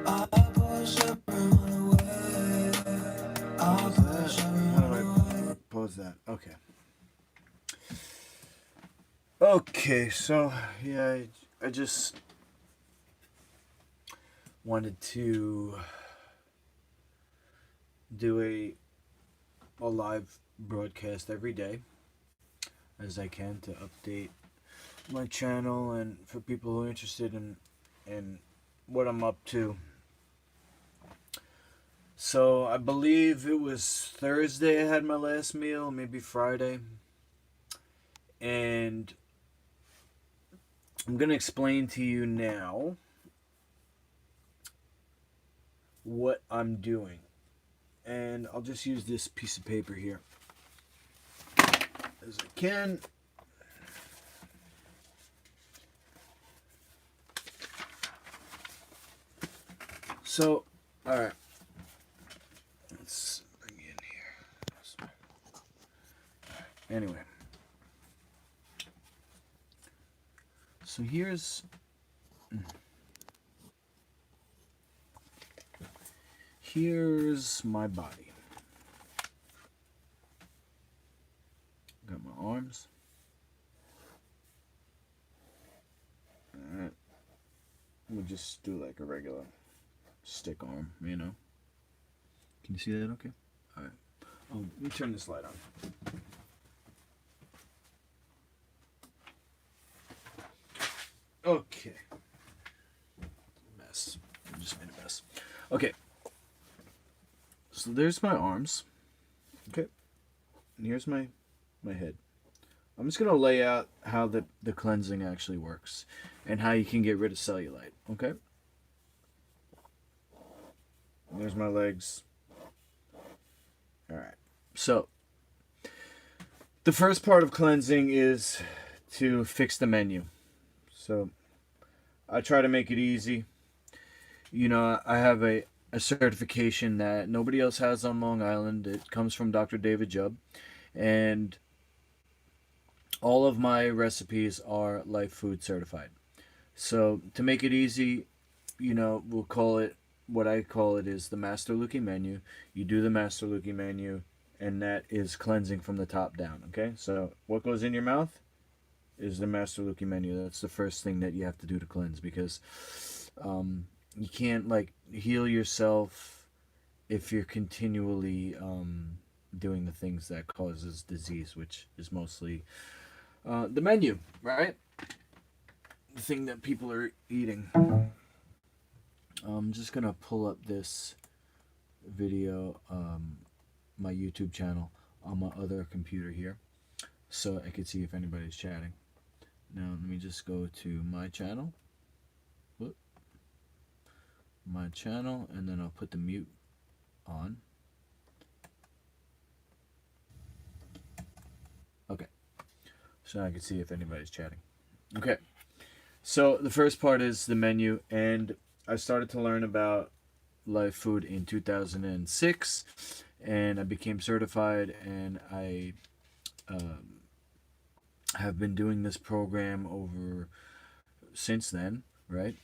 I'll push everyone away. I'll push everyone away. Pause that. Okay. Okay, so yeah, I just wanted to do a live broadcast every day as I can to update my channel and for people who are interested in what I'm up to. So I believe it was Thursday I had my last meal, maybe Friday. And I'm going to explain to you now what I'm doing. And I'll just use this piece of paper here as I can. So, alright. Let's bring it in here. Anyway. So here's my body. Got my arms. Alright. We'll just do like a regular stick arm, you know. Can you see that okay? Alright. Oh, let me turn this light on. Okay. Mess. I just made a mess. Okay. So there's my arms. Okay. And here's my head. I'm just going to lay out how the cleansing actually works and how you can get rid of cellulite. Okay. And there's my legs. All right. So the first part of cleansing is to fix the menu. So I try to make it easy. You know, I have a certification that nobody else has on Long Island. It comes from Dr. David Jubb. And all of my recipes are Life Food certified. So to make it easy, you know, we'll call it, what I call it is the Master Lukey menu. You do the Master Lukey menu, and that is cleansing from the top down, okay? So what goes in your mouth is the Master Lukey menu. That's the first thing that you have to do to cleanse, because you can't like heal yourself if you're continually doing the things that causes disease, which is mostly the menu, right? The thing that people are eating. I'm just gonna pull up this video, my YouTube channel on my other computer here, so I can see if anybody's chatting. Now let me just go to my channel. Whoop. My channel, and then I'll put the mute on. Okay. So I can see if anybody's chatting. Okay. So the first part is the menu, and I started to learn about Life Food in 2006, and I became certified, and I have been doing this program over since then, right?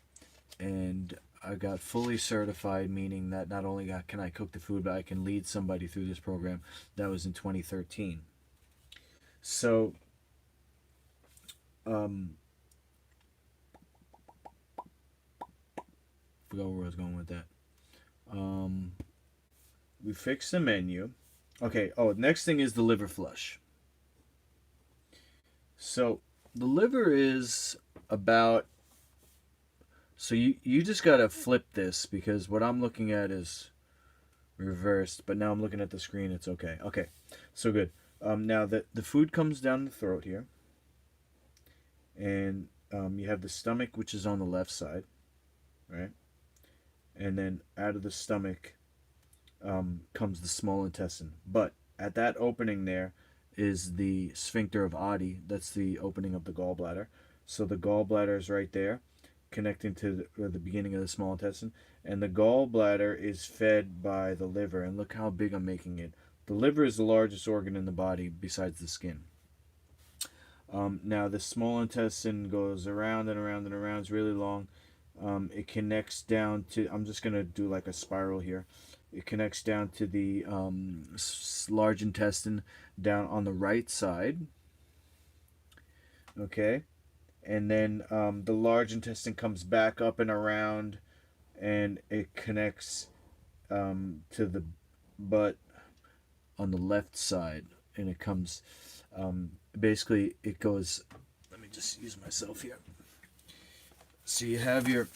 And I got fully certified, meaning that not only can I cook the food, but I can lead somebody through this program. That was in 2013. So, forgot where I was going with that. We fixed the menu. Okay. Oh, next thing is the liver flush. So the liver is about. So you just gotta flip this, because what I'm looking at is reversed, but now I'm looking at the screen. It's okay. Okay, so good. Now the food comes down the throat here, and you have the stomach, which is on the left side, right? And then out of the stomach comes the small intestine. But at that opening there is the sphincter of Oddi. That's the opening of the gallbladder. So the gallbladder is right there, connecting to the beginning of the small intestine. And the gallbladder is fed by the liver. And look how big I'm making it. The liver is the largest organ in the body besides the skin. Now the small intestine goes around and around and around. It's really long. It connects down to, I'm just going to do like a spiral here. It connects down to the large intestine down on the right side. Okay. And then the large intestine comes back up and around, and it connects to the butt on the left side. And it comes, basically, it goes, let me just use myself here. So you have your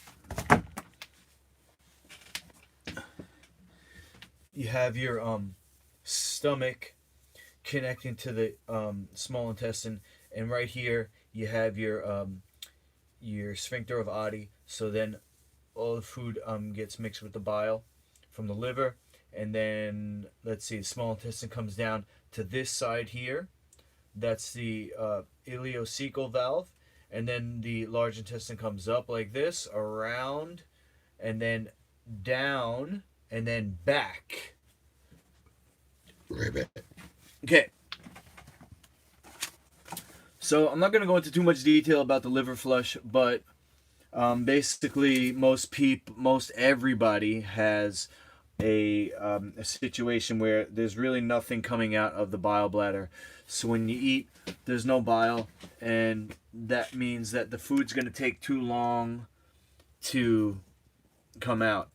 stomach connecting to the small intestine, and right here you have your sphincter of Oddi. So then all the food gets mixed with the bile from the liver, and then let's see, the small intestine comes down to this side here. That's the ileocecal valve, and then the large intestine comes up like this, around, and then down, and then back. Okay. So I'm not going to go into too much detail about the liver flush, but basically most everybody has a situation where there's really nothing coming out of the bile bladder. So when you eat, there's no bile, and that means that the food's going to take too long to come out.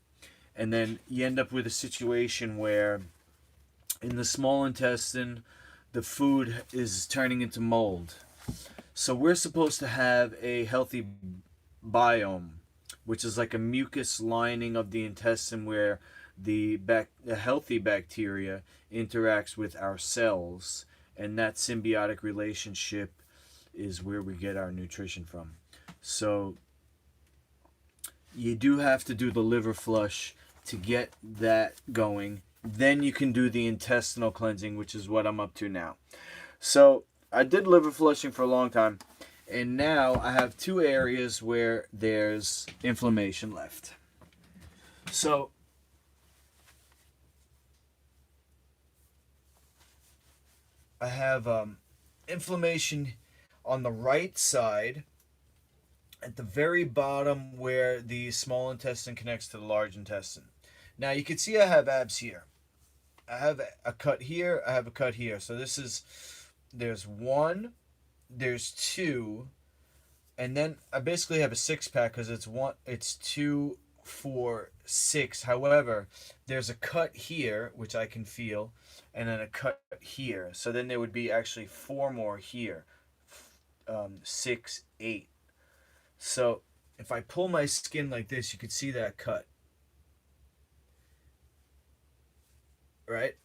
And then you end up with a situation where in the small intestine, the food is turning into mold. So we're supposed to have a healthy biome, which is like a mucus lining of the intestine where the healthy bacteria interacts with our cells, and that symbiotic relationship is where we get our nutrition from. So you do have to do the liver flush to get that going. Then you can do the intestinal cleansing, which is what I'm up to now. So I did liver flushing for a long time, and now I have two areas where there's inflammation left. So I have inflammation on the right side at the very bottom where the small intestine connects to the large intestine. Now you can see I have abs here. I have a cut here, I have a cut here. So there's one, there's two, and then I basically have a six pack because it's 2, 4, 6. However, there's a cut here which I can feel, and then a cut here. So then there would be actually 4 more here, 6, 8. So if I pull my skin like this, you could see that cut, right?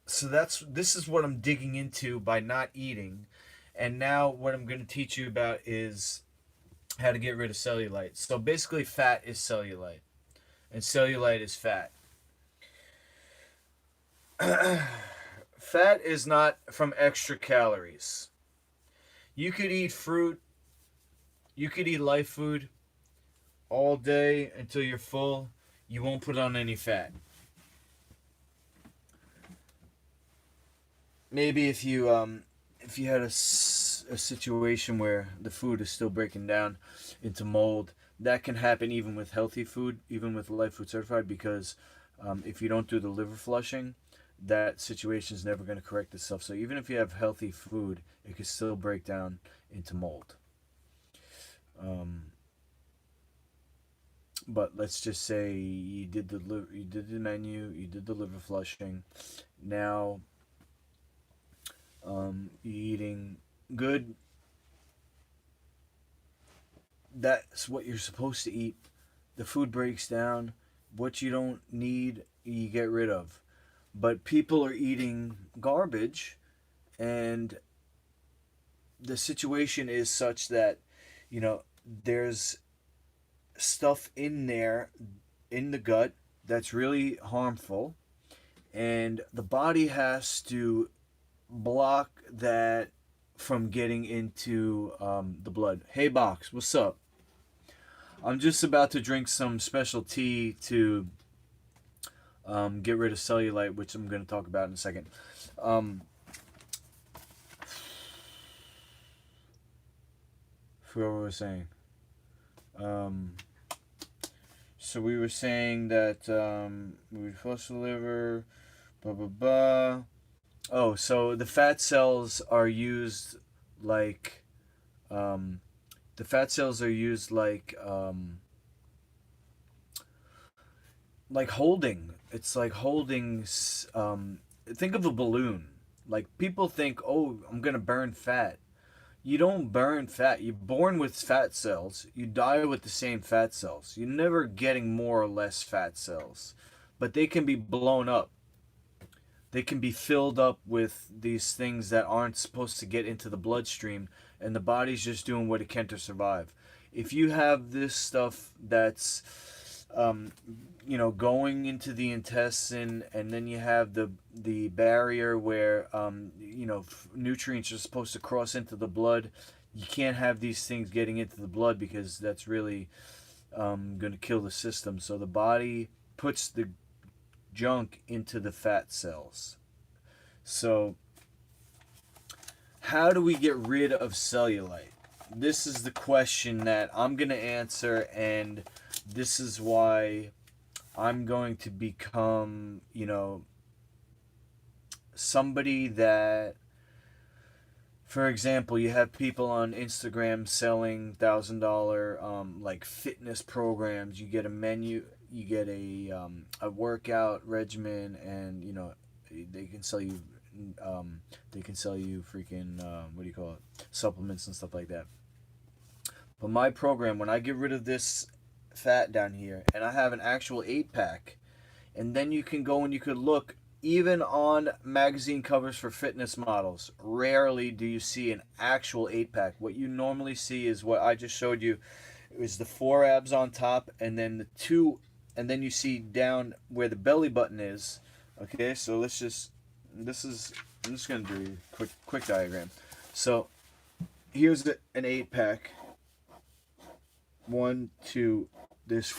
So this is what I'm digging into by not eating. And now what I'm going to teach you about is how to get rid of cellulite. So basically fat is cellulite, and cellulite is fat. Fat is not from extra calories. You could eat fruit, you could eat light food all day until you're full. You won't put on any fat. Maybe if you had a situation where the food is still breaking down into mold, that can happen even with healthy food, even with Life Food Certified, because if you don't do the liver flushing, that situation is never going to correct itself. So even if you have healthy food, it can still break down into mold. But let's just say you did the menu, you did the liver flushing. Now eating good. That's what you're supposed to eat. The food breaks down. What you don't need, you get rid of. But people are eating garbage, and the situation is such that, there's stuff in there, in the gut, that's really harmful, and the body has to block that from getting into the blood. Hey, Box, what's up? I'm just about to drink some special tea to get rid of cellulite, which I'm going to talk about in a second. Forgot what I was saying. Um, so we were saying that we would flush the liver, blah blah blah. Oh, so the fat cells are used like um, the fat cells are used like holding. It's like holding. Think of a balloon. Like people think, oh, I'm gonna burn fat. You don't burn fat. You're born with fat cells. You die with the same fat cells. You're never getting more or less fat cells, but they can be blown up. They can be filled up with these things that aren't supposed to get into the bloodstream, and the body's just doing what it can to survive. If you have this stuff that's um, going into the intestine, and then you have the barrier where nutrients are supposed to cross into the blood. You can't have these things getting into the blood because that's really going to kill the system. So the body puts the junk into the fat cells. So how do we get rid of cellulite? This is the question that I'm going to answer, and this is why I'm going to become, somebody that, for example, you have people on Instagram selling $1,000 like fitness programs. You get a menu, you get a workout regimen, and they can sell you freaking what do you call it, supplements and stuff like that. But my program, when I get rid of this fat down here, and I have an actual 8 pack, and then you can go and you could look even on magazine covers for fitness models. Rarely do you see an actual 8 pack. What you normally see is what I just showed you. It was the 4 abs on top, and then the 2, and then you see down where the belly button is. Okay, so I'm just gonna do a quick diagram. So here's an 8 pack. 1, 2, there's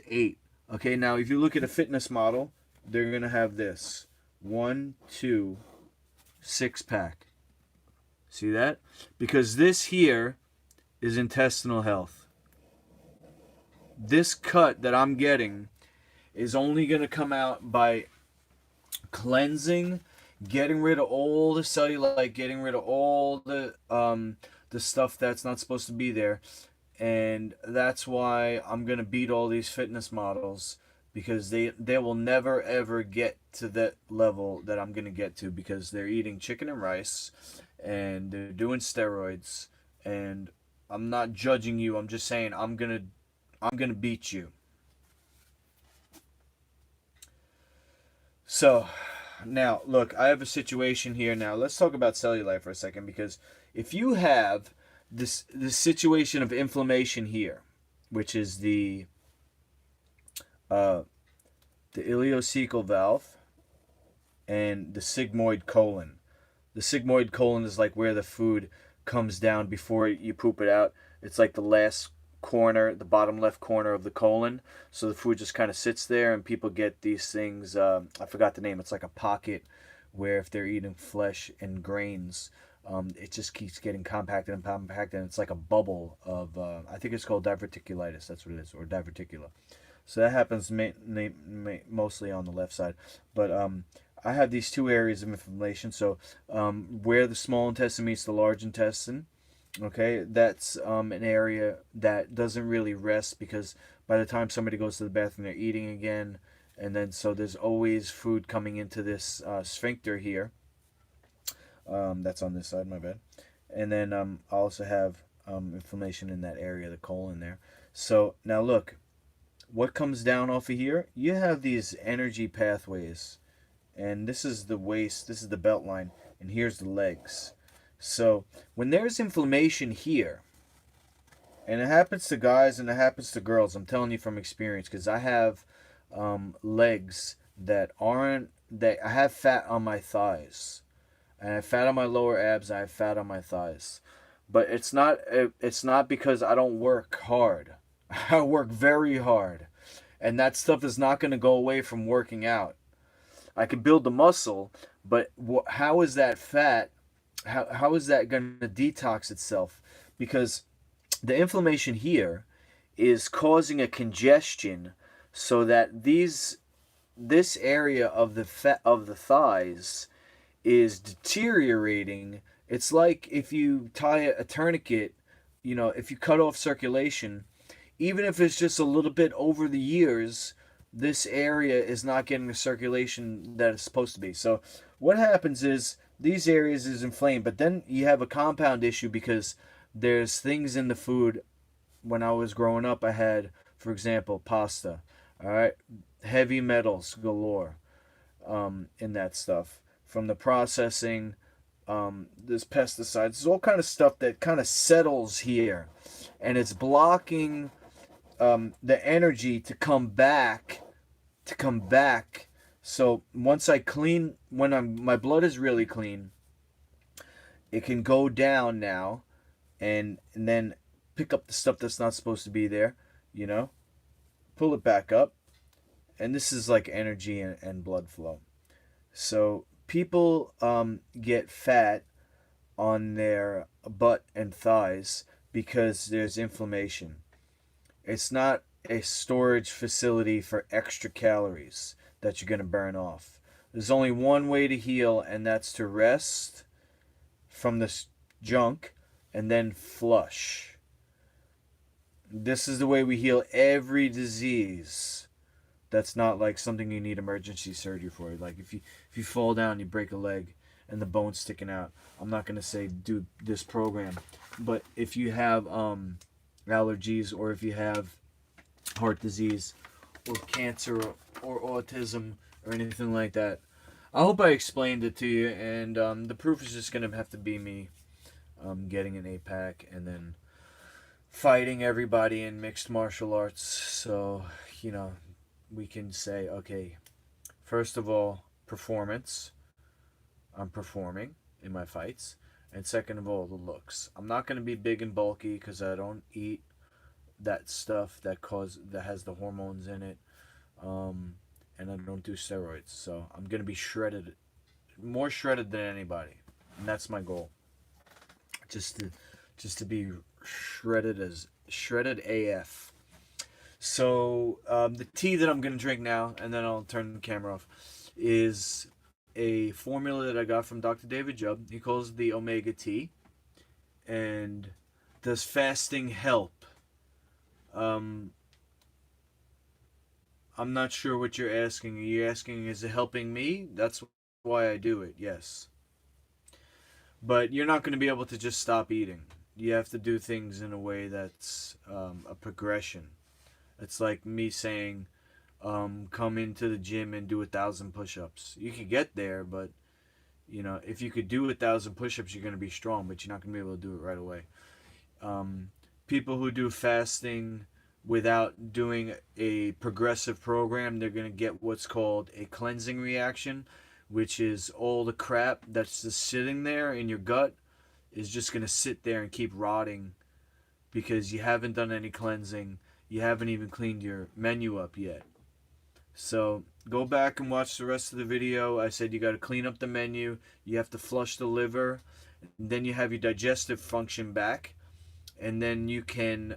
8. Okay, now if you look at a fitness model, they're gonna have this 1, 2, 6 pack. See that? Because this here is intestinal health. This cut that I'm getting is only gonna come out by cleansing, getting rid of all the cellulite, getting rid of all the stuff that's not supposed to be there. And that's why I'm gonna beat all these fitness models, because they will never ever get to that level that I'm gonna get to, because they're eating chicken and rice and they're doing steroids. And I'm not judging you. I'm just saying I'm gonna beat you. So now look, I have a situation here. Now let's talk about cellulite for a second, because if you have this situation of inflammation here, which is uh, the ileocecal valve and the sigmoid colon. The sigmoid colon is like where the food comes down before you poop it out. It's like the last corner, the bottom left corner of the colon. So the food just kind of sits there, and people get these things. I forgot the name. It's like a pocket where if they're eating flesh and grains, it just keeps getting compacted and compacted. And it's like a bubble of, I think it's called diverticulitis. That's what it is, or diverticula. So that happens mostly on the left side. But I have these 2 areas of inflammation. So where the small intestine meets the large intestine, okay, that's an area that doesn't really rest, because by the time somebody goes to the bathroom, they're eating again. And then so there's always food coming into this sphincter here. That's on this side, my bad. And then I also have inflammation in that area, the colon there. So now look, what comes down off of here? You have these energy pathways, and this is the waist, this is the belt line, and here's the legs. So when there's inflammation here, and it happens to guys and it happens to girls, I'm telling you from experience, because I have legs that aren't, that I have fat on my thighs, and I have fat on my lower abs, and I have fat on my thighs. But it's not because I don't work hard. I work very hard. And that stuff is not going to go away from working out. I can build the muscle, but how is that fat? How is that going to detox itself? Because the inflammation here is causing a congestion so that this area of the of the thighs is deteriorating. It's like if you tie a tourniquet, if you cut off circulation, even if it's just a little bit over the years, this area is not getting the circulation that it's supposed to be. So what happens is these areas is inflamed, but then you have a compound issue because there's things in the food. When I was growing up, I had, for example, pasta. All right, heavy metals galore in that stuff from the processing. There's pesticides. There's all kind of stuff that kind of settles here, and it's blocking the energy to come back. So once I clean, when my blood is really clean, it can go down now, and then pick up the stuff that's not supposed to be there. You know, pull it back up, and this is like energy and blood flow. So people get fat on their butt and thighs because there's inflammation. It's not a storage facility for extra calories that you're going to burn off. There's only one way to heal, and that's to rest from this junk and then flush. This is the way we heal every disease. That's not like something you need emergency surgery for. Like if you fall down, you break a leg, and the bone's sticking out. I'm not gonna say do this program, but if you have allergies, or if you have heart disease, or cancer, or autism, or anything like that, I hope I explained it to you. And the proof is just gonna have to be me getting an 8-pack and then fighting everybody in mixed martial arts. So we can say, okay, first of all, performance. I'm performing in my fights. And second of all, the looks. I'm not going to be big and bulky because I don't eat that stuff that has the hormones in it. And I don't do steroids. So I'm going to be shredded, more shredded than anybody. And that's my goal. Just to be shredded AF. So the tea that I'm going to drink now, and then I'll turn the camera off, is a formula that I got from Dr. David Jubb. He calls it the Omega Tea. And does fasting help? I'm not sure what you're asking. Are you asking, is it helping me? That's why I do it, yes. But you're not going to be able to just stop eating. You have to do things in a way that's a progression. It's like me saying, come into the gym and do 1,000 push-ups. You could get there, but if you could do 1,000 push-ups, you're going to be strong, but you're not going to be able to do it right away. People who do fasting without doing a progressive program, they're going to get what's called a cleansing reaction, which is all the crap that's just sitting there in your gut is just going to sit there and keep rotting because you haven't done any cleansing. You haven't even cleaned your menu up yet. So go back and watch the rest of the video. I said you got to clean up the menu. You have to flush the liver. Then you have your digestive function back. And then you can,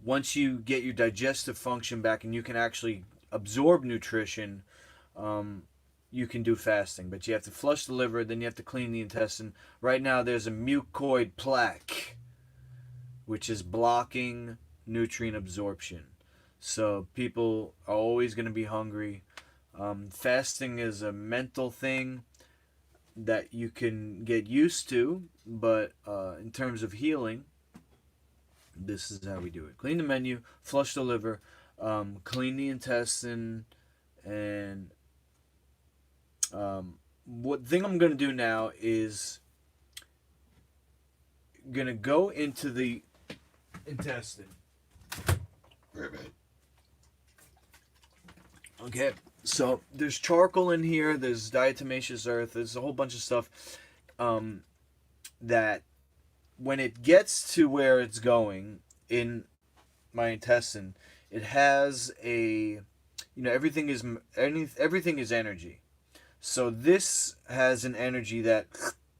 once you get your digestive function back and you can actually absorb nutrition, you can do fasting. But you have to flush the liver, then you have to clean the intestine. Right now there's a mucoid plaque, which is blocking nutrient absorption. So people are always going to be hungry. Fasting is a mental thing that you can get used to, but in terms of healing, this is how we do it. Clean the menu, flush the liver, clean the intestine, and what thing I'm going to do now is going to go into the intestine. Okay, so there's charcoal in here, there's diatomaceous earth, there's a whole bunch of stuff that when it gets to where it's going in my intestine, it has a, everything is energy. So this has an energy that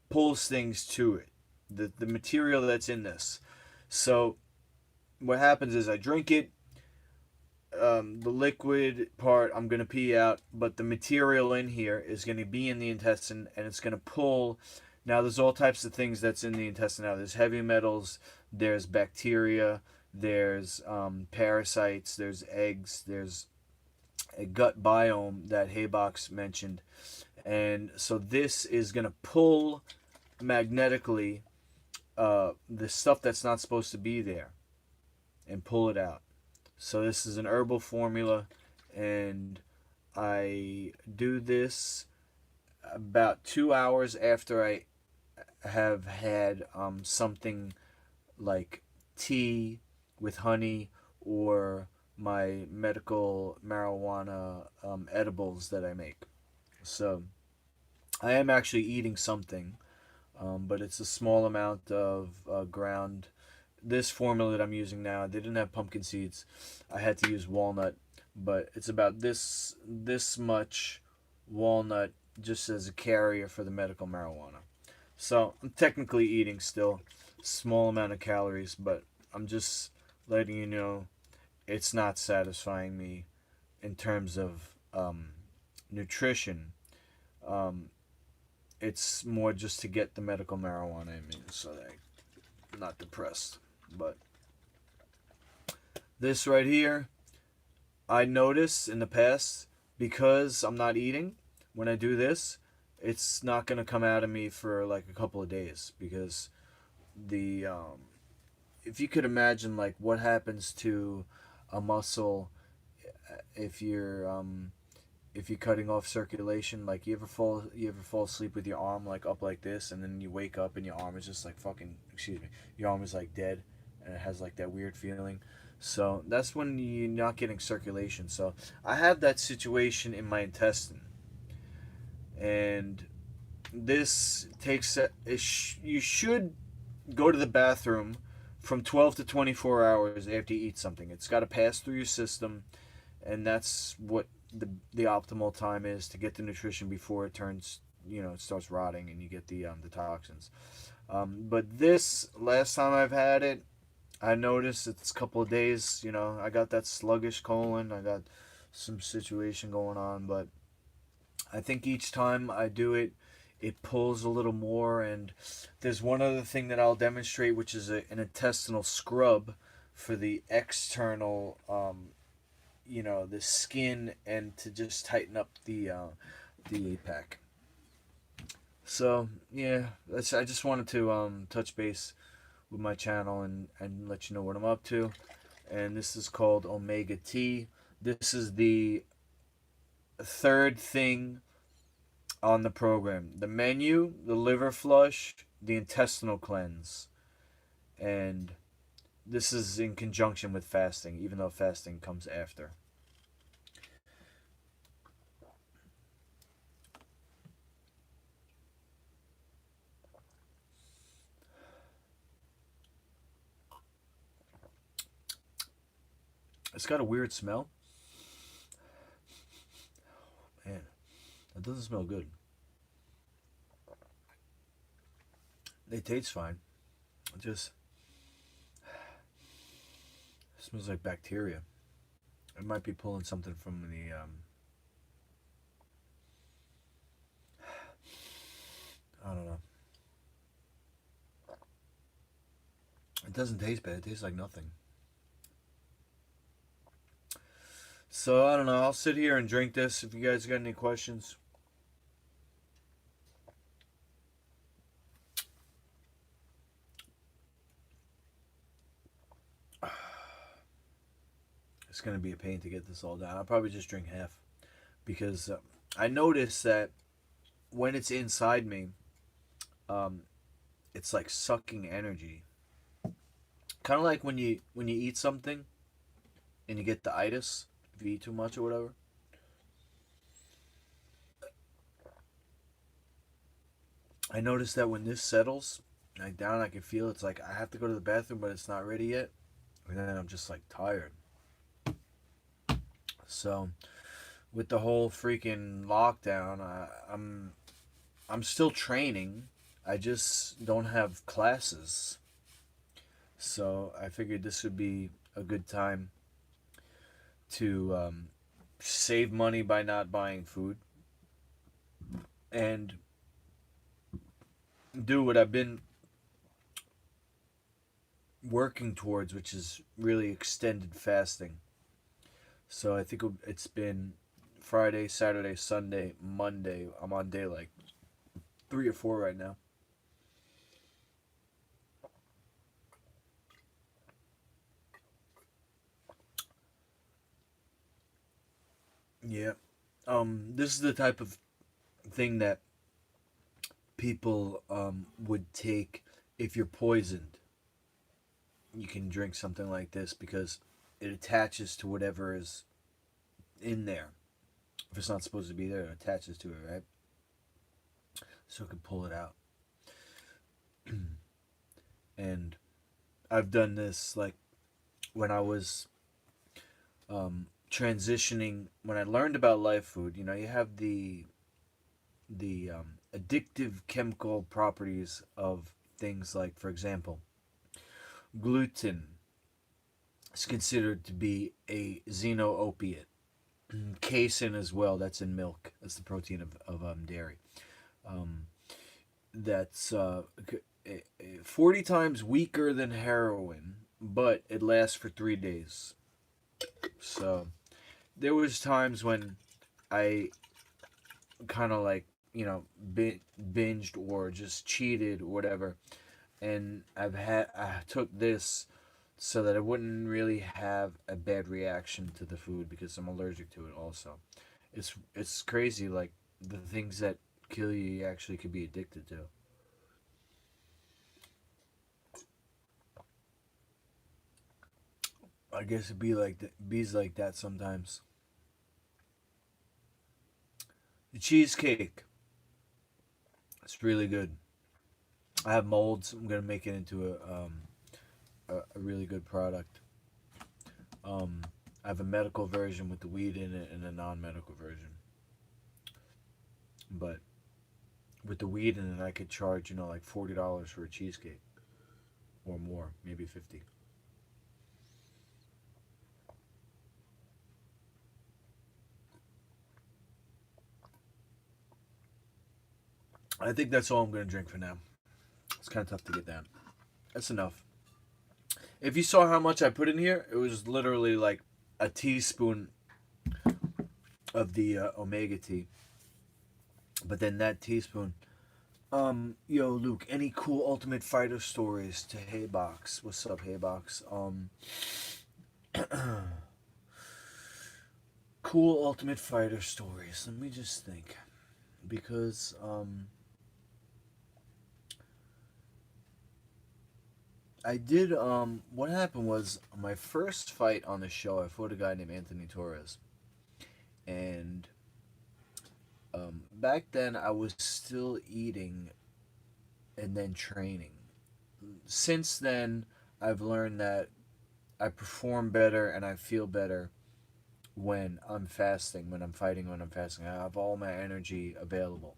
pulls things to it, the material that's in this. So what happens is I drink it. The liquid part I'm gonna pee out, but the material in here is gonna be in the intestine, and it's gonna pull. Now there's all types of things that's in the intestine now. There's heavy metals, there's bacteria, there's parasites, there's eggs, there's a gut biome that Haybox mentioned, and so this is gonna pull magnetically the stuff that's not supposed to be there and pull it out. So this is an herbal formula, and I do this about 2 hours after I have had something like tea with honey or my medical marijuana edibles that I make. So I am actually eating something, but it's a small amount of ground. This formula that I'm using now, they didn't have pumpkin seeds. I had to use walnut, but it's about this much walnut just as a carrier for the medical marijuana. So I'm technically eating still small amount of calories, but I'm just letting you know it's not satisfying me in terms of nutrition. Um, it's more just to get the medical marijuana in me so that I'm not depressed. But this right here, I notice in the past, because I'm not eating when I do this, it's not gonna come out of me for like a couple of days because the if you could imagine like what happens to a muscle if you're if you're cutting off circulation, like you ever fall asleep with your arm like up like this, and then you wake up and your arm is just like fucking, excuse me, your arm is like dead, and it has like that weird feeling. So that's when you're not getting circulation. So I have that situation in my intestine, and this takes you should go to the bathroom from 12 to 24 hours after you eat something. It's got to pass through your system, and that's what the optimal time is to get the nutrition before it turns, it starts rotting and you get the toxins. But this last time I've had it, I noticed it's a couple of days. I got that sluggish colon. I got some situation going on, but I think each time I do it, it pulls a little more. And there's one other thing that I'll demonstrate, which is an intestinal scrub for the external, the skin, and to just tighten up the APAC. So yeah, I just wanted to touch base with my channel and let you know what I'm up to. And this is called Omega T. This is the third thing on the program. The menu, the liver flush, the intestinal cleanse. And this is in conjunction with fasting, even though fasting comes after. It's got a weird smell. Man, that doesn't smell good. It tastes fine. It just smells like bacteria. It might be pulling something from the I don't know. It doesn't taste bad. It tastes like nothing. So I don't know. I'll sit here and drink this. If you guys got any questions. It's gonna be a pain to get this all down. I'll probably just drink half because I notice that when it's inside me, um, it's like sucking energy. Kind of like when you eat something and you get the itis if you eat too much or whatever. I notice that when this settles like down, I can feel it's like I have to go to the bathroom, but it's not ready yet, and then I'm just like tired. So with the whole freaking lockdown, I'm still training. I just don't have classes. So I figured this would be a good time to save money by not buying food and do what I've been working towards, which is really extended fasting. So I think it's been Friday, Saturday, Sunday, Monday. I'm on day like 3 or 4 right now. Yeah. This is the type of thing that people would take if you're poisoned. You can drink something like this because it attaches to whatever is in there. If it's not supposed to be there, it attaches to it, right? So it can pull it out. And I've done this like when I was transitioning. When I learned about life food, you have the addictive chemical properties of things like, for example, gluten is considered to be a xenoopiate. Casein as well, that's in milk. That's the protein of dairy. Um, that's 40 times weaker than heroin, but it lasts for 3 days. So there was times when I kind of like, binged or just cheated or whatever, and I took this so that I wouldn't really have a bad reaction to the food because I'm allergic to it also. It's crazy, like the things that kill you, you actually could be addicted to. I guess it'd be like bees like that sometimes. The cheesecake, it's really good. I have molds. I'm gonna make it into a really good product. Um, I have a medical version with the weed in it and a non-medical version. But with the weed in it, I could charge like $40 for a cheesecake or more, maybe 50. I think that's all I'm gonna drink for now. It's kind of tough to get down. That's enough. If you saw how much I put in here, it was literally like a teaspoon of the omega tea. But then that teaspoon. Yo, Luke, any cool Ultimate Fighter stories to Haybox? What's up, Haybox? Cool Ultimate Fighter stories. Let me just think. Because, I did, what happened was my first fight on the show, I fought a guy named Anthony Torres. And, back then I was still eating and then training. Since then, I've learned that I perform better and I feel better when I'm fasting, when I'm fighting, when I'm fasting. I have all my energy available.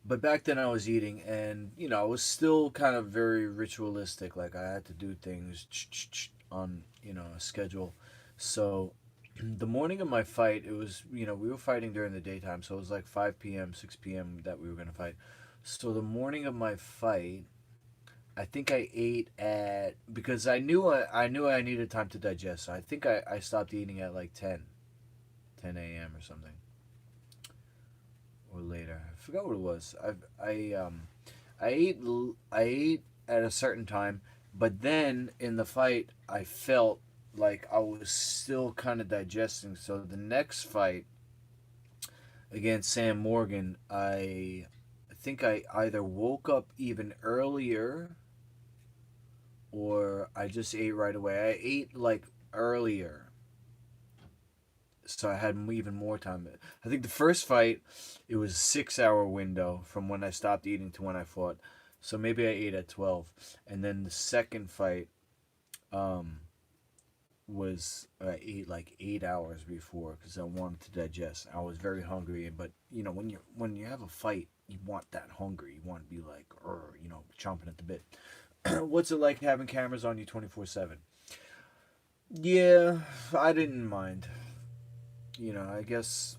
But back then I was eating and, I was still kind of very ritualistic. Like I had to do things on, a schedule. So the morning of my fight, it was, we were fighting during the daytime. So it was like 5 p.m., 6 p.m. that we were going to fight. So the morning of my fight, I think I ate at because I knew I needed time to digest. So I think I stopped eating at like 10 a.m. or something or later. I forgot what it was. I ate I ate at a certain time, but then in the fight I felt like I was still kind of digesting. So the next fight against Sam Morgan, I think I either woke up even earlier or I just ate right away. I ate like earlier, so I had even more time. I think the first fight, it was a 6 hour window from when I stopped eating to when I fought. So maybe I ate at 12, and then the second fight, um, was I ate like 8 hours before because I wanted to digest. I was very hungry, but when you have a fight, you want that hungry. You want to be like, chomping at the bit. What's it like having cameras on you 24/7? Yeah, I didn't mind. I guess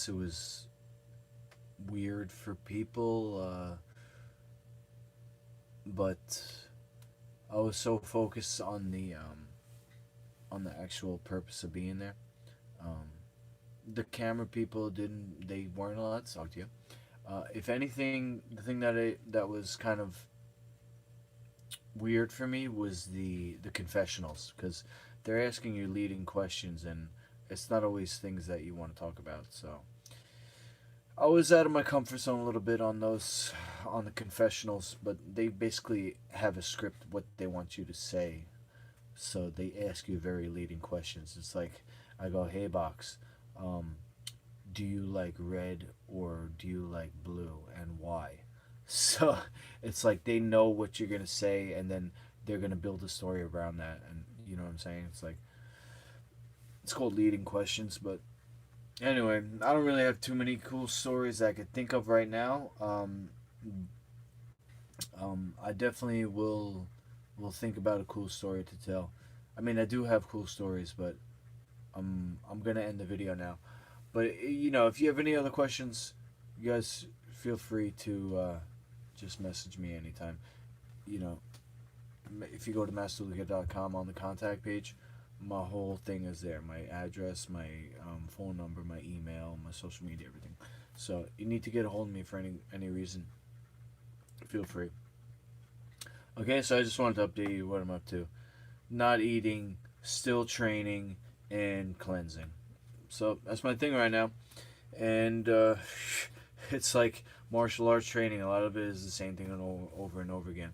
it was weird for people, but I was so focused on the actual purpose of being there. Um, the camera people they weren't allowed to talk to you. If anything, the thing that was kind of weird for me was the confessionals, because they're asking you leading questions, and it's not always things that you want to talk about. So I was out of my comfort zone a little bit on the confessionals, but they basically have a script what they want you to say. So they ask you very leading questions. It's like I go, "Hey, box, um, do you like red or do you like blue, and why?" So it's like they know what you're gonna say, and then they're gonna build a story around that, and you know what I'm saying. It's like it's called leading questions, but anyway, I don't really have too many cool stories that I could think of right now. I definitely will think about a cool story to tell. I mean, I do have cool stories, but I'm gonna end the video now. But if you have any other questions, you guys feel free to just message me anytime. You know, if you go to masterluca.com on the contact page, my whole thing is there. My address, my phone number, my email, my social media, everything. So you need to get a hold of me for any reason. Feel free. Okay, so I just wanted to update you what I'm up to. Not eating, still training, and cleansing. So that's my thing right now. And it's like martial arts training. A lot of it is the same thing over and over again.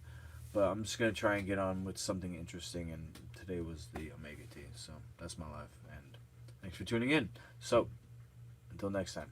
But I'm just gonna try and get on with something interesting. And today was the Omega Tea. So that's my life. And thanks for tuning in. So until next time.